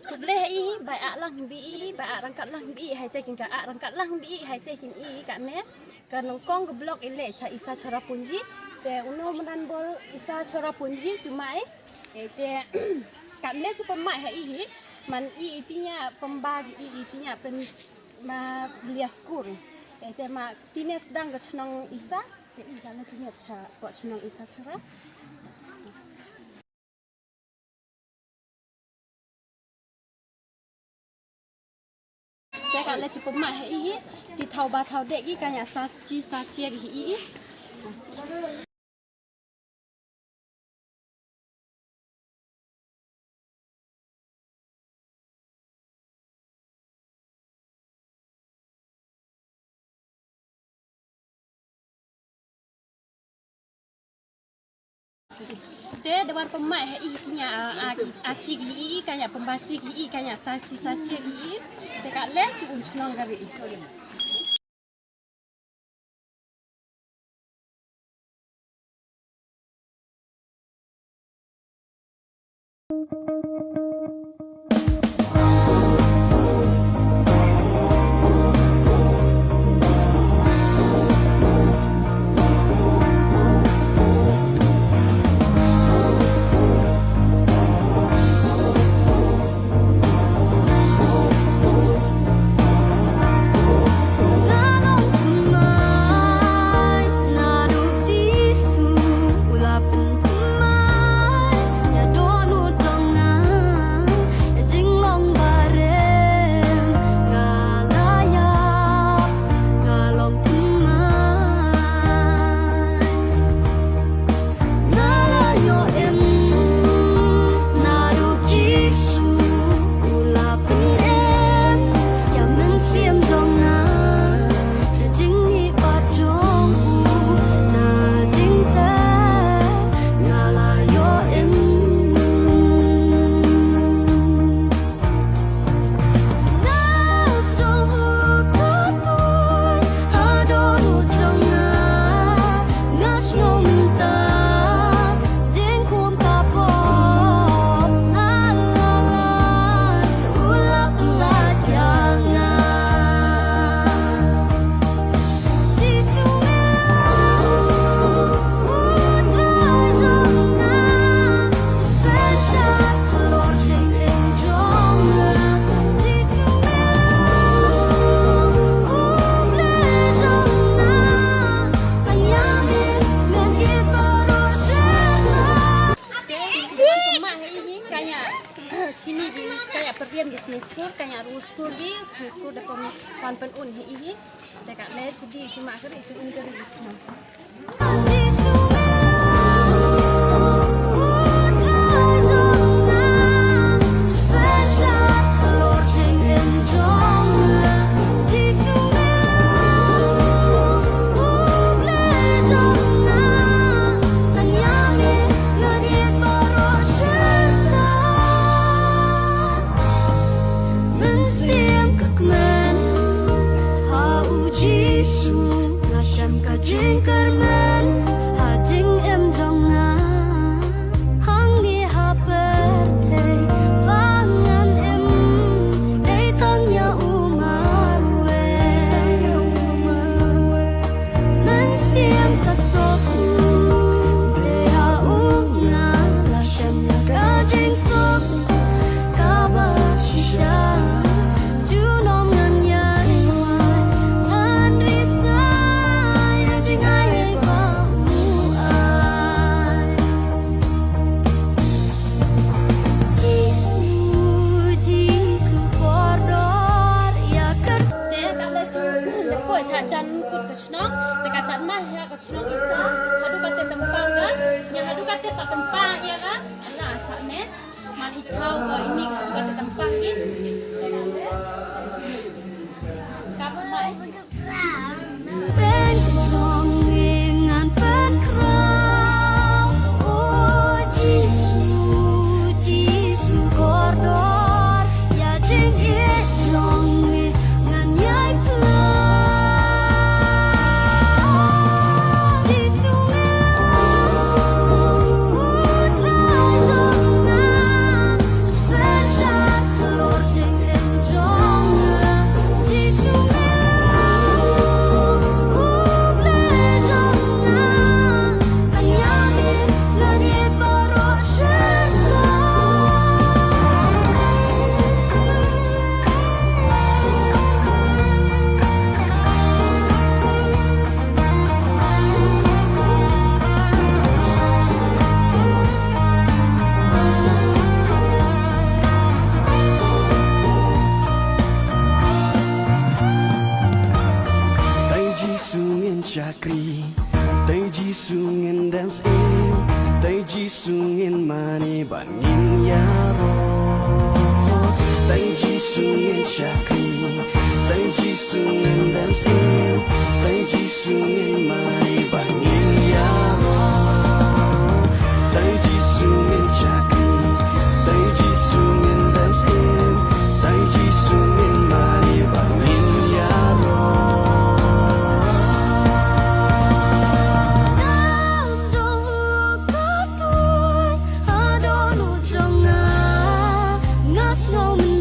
Boleh bai lang bi bai rangkat lang bi hai te kin ka rangkat lang bi hai te kin ka ne kan kong ke blok ile cha isa chora punji te uno menan bol isa chora punji cuma te kan ne cu pemai hai man itinya pembagi itinya pen ma lias kur te ma tine sedang ke chnong isa te kan ne tinya cha ko chnong isa chora Kaya le cukup mah hi di thau ba thau dek gi kanya sa chia gi Te dewan pemai hi punya aci gi kanya pembaci gi kanya sa chia gi dekat le cukup chnong gabi Sini di kayak perdiam di school kayak school di school depan pan penun hi dekat le jadi cuma keri cuma keri di sini hadu kate tempang kan yang hadu kate sak tempang ya kan nah sakne mari tahu ini hadu kate tempang ni kamu mai ngau